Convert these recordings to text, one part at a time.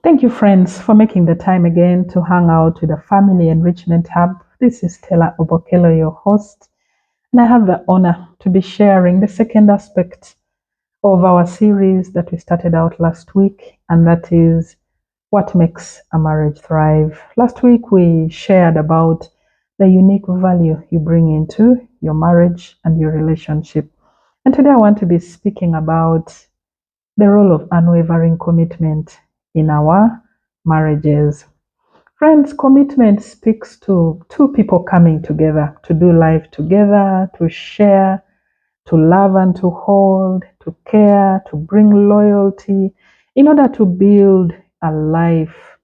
Thank you, friends, for making the time again to hang out with the Family Enrichment Hub. This is Stella Obokelo, your host, and I have the honor to be sharing the second aspect of our series that we started out last week, and that is what makes a marriage thrive. Last week, we shared about the unique value you bring into your marriage and your relationship. And today, I want to be speaking about the role of unwavering commitment in our marriages. Friends, commitment speaks to two people coming together to do life together, to share, to love and to hold, to care, to bring loyalty in order to build a life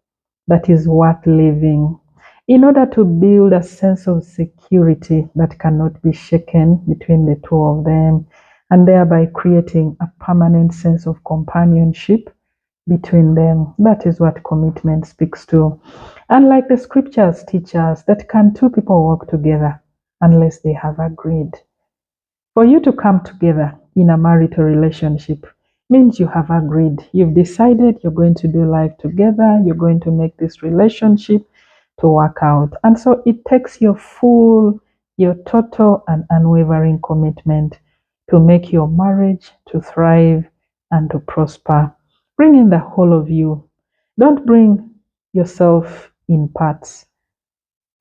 that is worth living, in order to build a sense of security that cannot be shaken between the two of them, and thereby creating a permanent sense of companionship between them. That is what commitment speaks to. And like the scriptures teach us, that can two people work together unless they have agreed. For you to come together in a marital relationship means you have agreed. You've decided you're going to do life together. You're going to make this relationship to work out. And so it takes your full, your total and unwavering commitment to make your marriage to thrive and to prosper. Bring in the whole of you. Don't bring yourself in parts.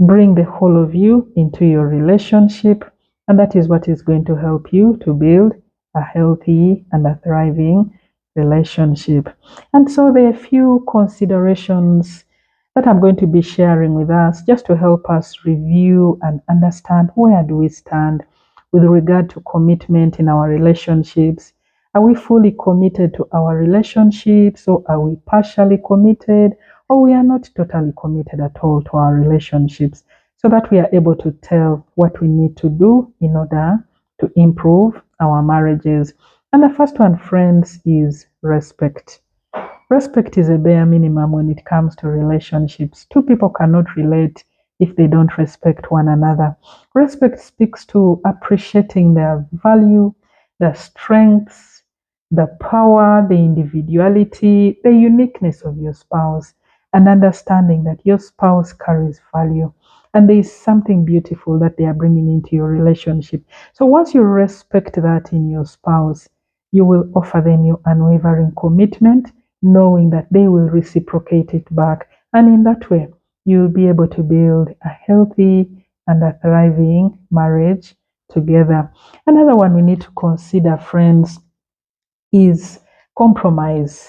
Bring the whole of you into your relationship, and that is what is going to help you to build a healthy and a thriving relationship. And so there are a few considerations that I'm going to be sharing with us just to help us review and understand where do we stand with regard to commitment in our relationships. Are we fully committed to our relationships, or are we partially committed, or we are not totally committed at all to our relationships, so that we are able to tell what we need to do in order to improve our marriages? And the first one, friends, is respect. Respect is a bare minimum when it comes to relationships. Two people cannot relate if they don't respect one another. Respect speaks to appreciating their value, their strengths, the power, the individuality, the uniqueness of your spouse, and understanding that your spouse carries value and there is something beautiful that they are bringing into your relationship. So once you respect that in your spouse, you will offer them your unwavering commitment, knowing that they will reciprocate it back. And in that way, you'll be able to build a healthy and a thriving marriage together. Another one we need to consider, friends, is compromise.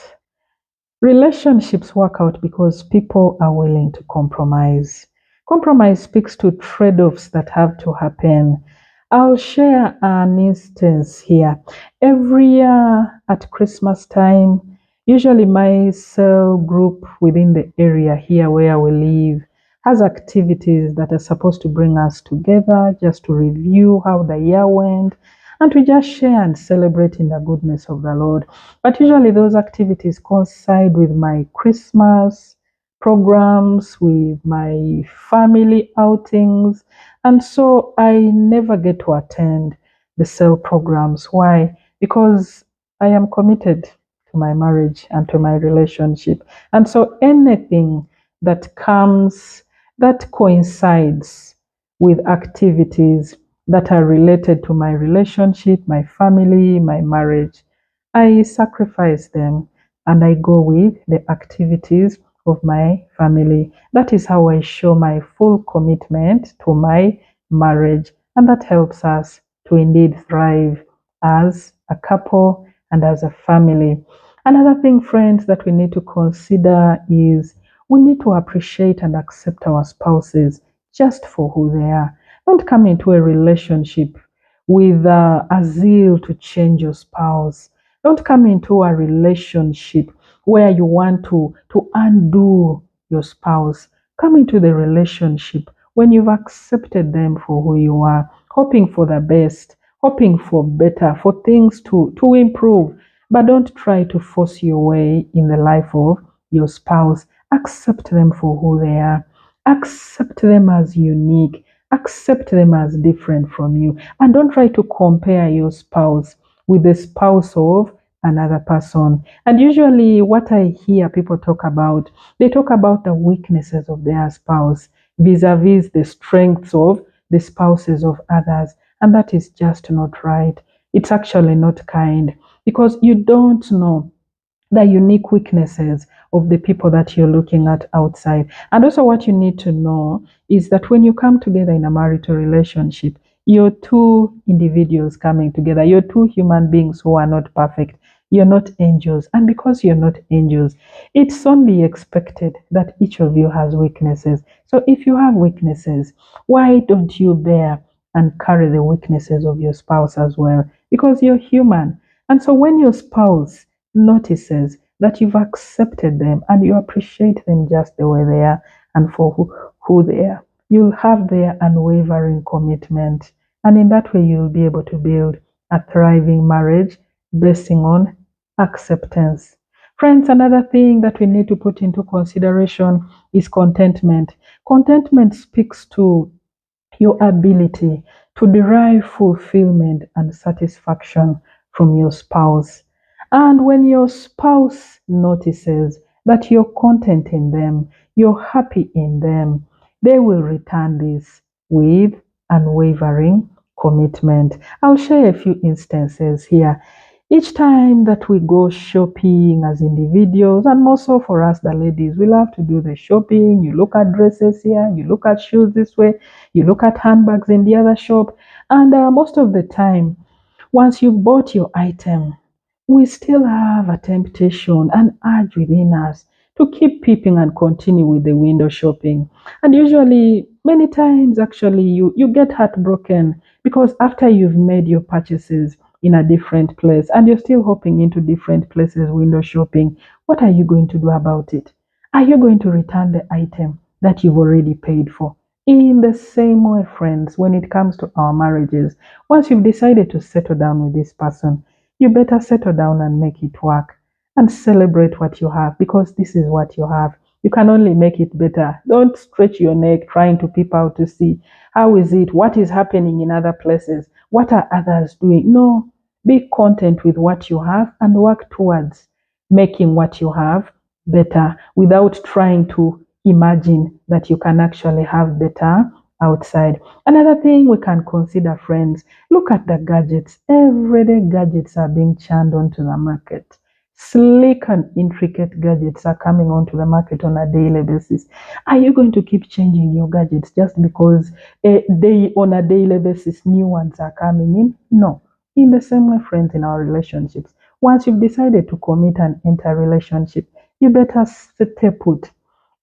Relationships work out because people are willing to compromise. Compromise speaks to trade offs that have to happen. I'll share an instance here. Every year at Christmas time, usually my cell group within the area here where we live has activities that are supposed to bring us together just to review how the year went and to just share and celebrate in the goodness of the Lord. But usually those activities coincide with my Christmas programs, with my family outings, and so I never get to attend the cell programs. Why? Because I am committed to my marriage and to my relationship. And so anything that comes, that coincides with activities that are related to my relationship, my family, my marriage, I sacrifice them and I go with the activities of my family. That is how I show my full commitment to my marriage, and that helps us to indeed thrive as a couple and as a family. Another thing, friends, that we need to consider is we need to appreciate and accept our spouses just for who they are. Don't come into a relationship with a zeal to change your spouse. Don't come into a relationship where you want to undo your spouse. Come into the relationship when you've accepted them for who you are, hoping for the best, hoping for better, for things to improve. But don't try to force your way in the life of your spouse. Accept them for who they are. Accept them as unique. Accept them as different from you. And don't try to compare your spouse with the spouse of another person. And usually, what I hear people talk about, they talk about the weaknesses of their spouse vis-a-vis the strengths of the spouses of others. And that is just not right. It's actually not kind because you don't know the unique weaknesses of the people that you're looking at outside. And also, what you need to know is that when you come together in a marital relationship, you're two individuals coming together. You're two human beings who are not perfect. You're not angels. And because you're not angels, it's only expected that each of you has weaknesses. So if you have weaknesses, why don't you bear and carry the weaknesses of your spouse as well? Because you're human. And so when your spouse notices that you've accepted them and you appreciate them just the way they are and for who they are, you'll have their unwavering commitment. And in that way, you'll be able to build a thriving marriage basing on acceptance. Friends, another thing that we need to put into consideration is contentment. Contentment speaks to your ability to derive fulfillment and satisfaction from your spouse. And when your spouse notices that you're content in them, you're happy in them, they will return this with unwavering commitment. I'll share a few instances here. Each time that we go shopping as individuals, and more so for us, the ladies, we love to do the shopping. You look at dresses here, you look at shoes this way, you look at handbags in the other shop, and most of the time, once you've bought your item, we still have a temptation, an urge within us to keep peeping and continue with the window shopping. And usually, many times, actually, you get heartbroken because after you've made your purchases in a different place and you're still hopping into different places window shopping, what are you going to do about it? Are you going to return the item that you've already paid for? In the same way, friends, when it comes to our marriages, once you've decided to settle down with this person, you better settle down and make it work and celebrate what you have because this is what you have. You can only make it better. Don't stretch your neck trying to peep out to see how is it, what is happening in other places, what are others doing. No, be content with what you have and work towards making what you have better without trying to imagine that you can actually have better outside. Another thing we can consider, friends, look at the gadgets. Everyday gadgets are being churned onto the market. Sleek and intricate gadgets are coming onto the market on a daily basis. Are you going to keep changing your gadgets just because on a daily basis new ones are coming in? No. In the same way, friends, in our relationships, once you've decided to commit and enter a relationship, you better stay put,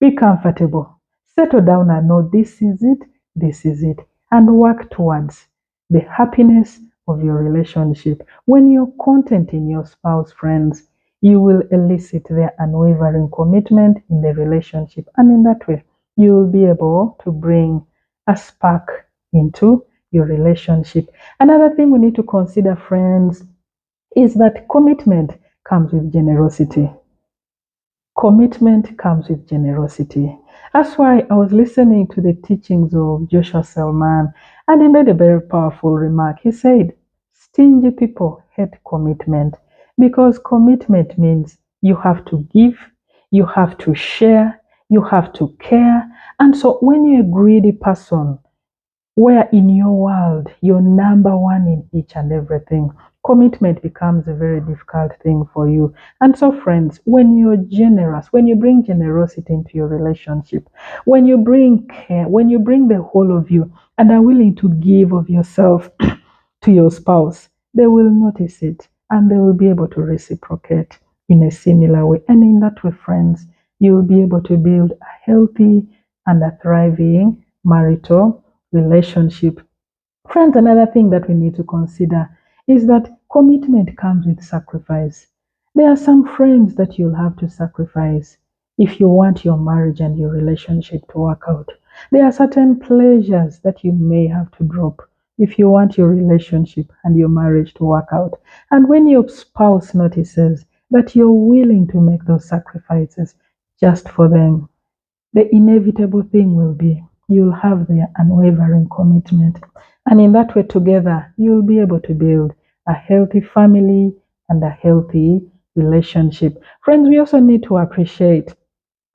be comfortable, settle down and know this is it, and work towards the happiness of your relationship. When you're content in your spouse, friends, you will elicit their unwavering commitment in the relationship, and in that way, you will be able to bring a spark into your relationship. Another thing we need to consider, friends, is that commitment comes with generosity. Commitment comes with generosity. That's why I was listening to the teachings of Joshua Selman, and he made a very powerful remark. He said, stingy people hate commitment because commitment means you have to give, you have to share, you have to care. And so when you're a greedy person, where in your world you're number one in each and everything, commitment becomes a very difficult thing for you. And so, friends, when you're generous, when you bring generosity into your relationship, when you bring care, when you bring the whole of you and are willing to give of yourself to your spouse, they will notice it and they will be able to reciprocate in a similar way. And in that way, friends, you will be able to build a healthy and a thriving marital relationship. Friends, another thing that we need to consider is that commitment comes with sacrifice. There are some friends that you'll have to sacrifice if you want your marriage and your relationship to work out. There are certain pleasures that you may have to drop if you want your relationship and your marriage to work out. And when your spouse notices that you're willing to make those sacrifices just for them, the inevitable thing will be you'll have their unwavering commitment. And in that way, together, you'll be able to build a healthy family and a healthy relationship. Friends, we also need to appreciate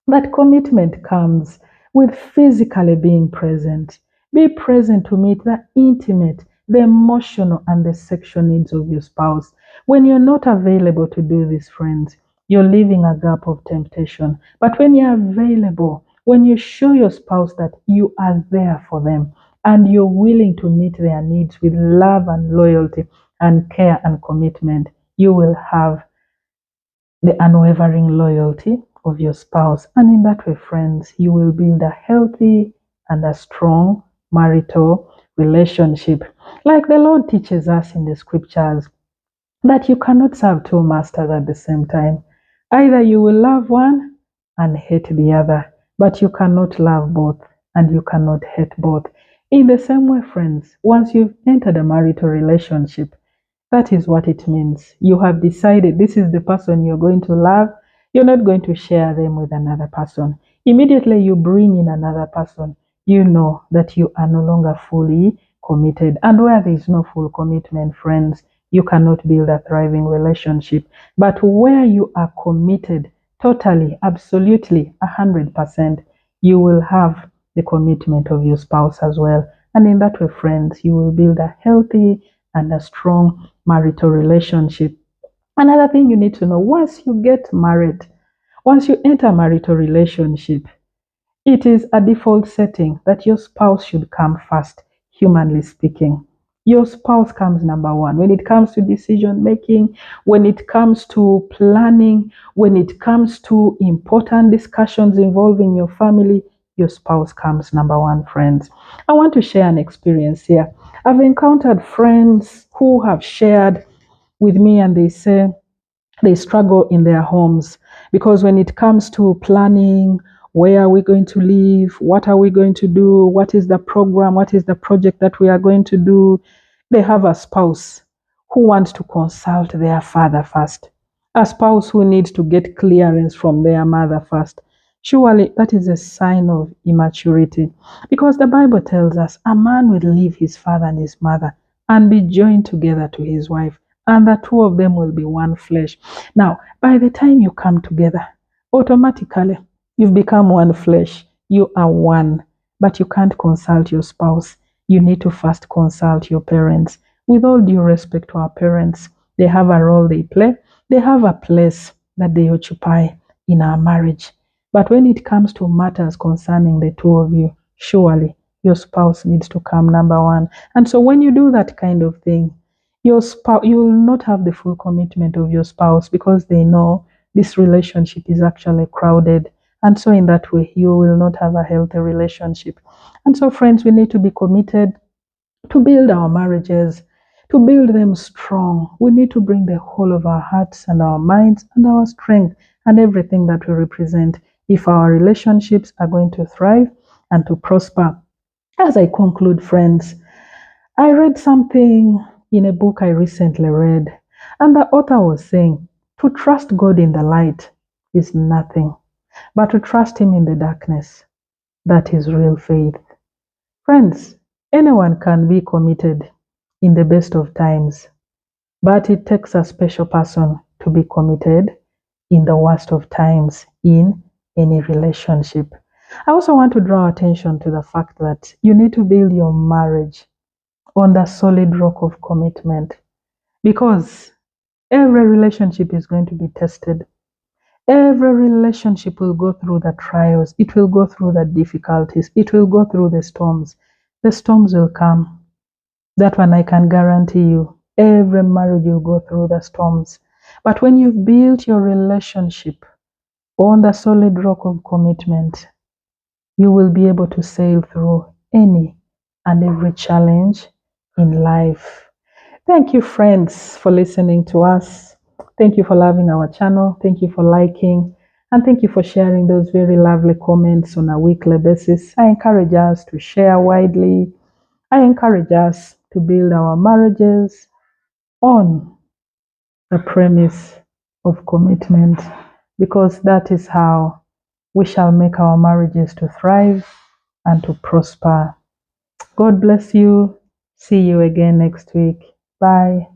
that commitment comes with physically being present. Be present to meet the intimate, the emotional, and the sexual needs of your spouse. When you're not available to do this, friends, you're leaving a gap of temptation. But when you're available, when you show your spouse that you are there for them and you're willing to meet their needs with love and loyalty and care and commitment, you will have the unwavering loyalty of your spouse. And in that way, friends, you will build a healthy and a strong marital relationship. Like the Lord teaches us in the scriptures, that you cannot serve two masters at the same time. Either you will love one and hate the other, but you cannot love both and you cannot hate both. In the same way, friends, once you've entered a marital relationship, that is what it means. You have decided this is the person you're going to love. You're not going to share them with another person. Immediately you bring in another person, you know that you are no longer fully committed. And where there is no full commitment, friends, you cannot build a thriving relationship. But where you are committed totally, absolutely, 100%, you will have the commitment of your spouse as well. And in that way, friends, you will build a healthy and a strong marital relationship. Another thing you need to know, once you get married, once you enter a marital relationship, it is a default setting that your spouse should come first, humanly speaking. Your spouse comes number one. When it comes to decision making, when it comes to planning, when it comes to important discussions involving your family, your spouse comes number one, friends. I want to share an experience here. I've encountered friends who have shared with me and they say they struggle in their homes because when it comes to planning, where are we going to live, what are we going to do, what is the program, what is the project that we are going to do, they have a spouse who wants to consult their father first, a spouse who needs to get clearance from their mother first. Surely that is a sign of immaturity, because the Bible tells us a man will leave his father and his mother and be joined together to his wife, and the two of them will be one flesh. Now, by the time you come together, automatically you've become one flesh. You are one, but you can't consult your spouse. You need to first consult your parents. With all due respect to our parents, they have a role they play, they have a place that they occupy in our marriage. But when it comes to matters concerning the two of you, surely your spouse needs to come number one. And so when you do that kind of thing, your spouse, you will not have the full commitment of your spouse because they know this relationship is actually crowded. And so in that way, you will not have a healthy relationship. And so, friends, we need to be committed to build our marriages, to build them strong. We need to bring the whole of our hearts and our minds and our strength and everything that we represent if our relationships are going to thrive and to prosper. As I conclude, friends, I read something in a book I recently read, and the author was saying to trust God in the light is nothing, but to trust Him in the darkness, that is real faith. Friends, anyone can be committed in the best of times, but it takes a special person to be committed in the worst of times in any relationship. I also want to draw attention to the fact that you need to build your marriage on the solid rock of commitment, because every relationship is going to be tested. Every relationship will go through the trials, it will go through the difficulties, it will go through the storms. The storms will come. That one I can guarantee you. Every marriage will go through the storms. But when you've built your relationship on the solid rock of commitment, you will be able to sail through any and every challenge in life. Thank you, friends, for listening to us. Thank you for loving our channel. Thank you for liking. And thank you for sharing those very lovely comments on a weekly basis. I encourage us to share widely. I encourage us to build our marriages on the premise of commitment, because that is how we shall make our marriages to thrive and to prosper. God bless you. See you again next week. Bye.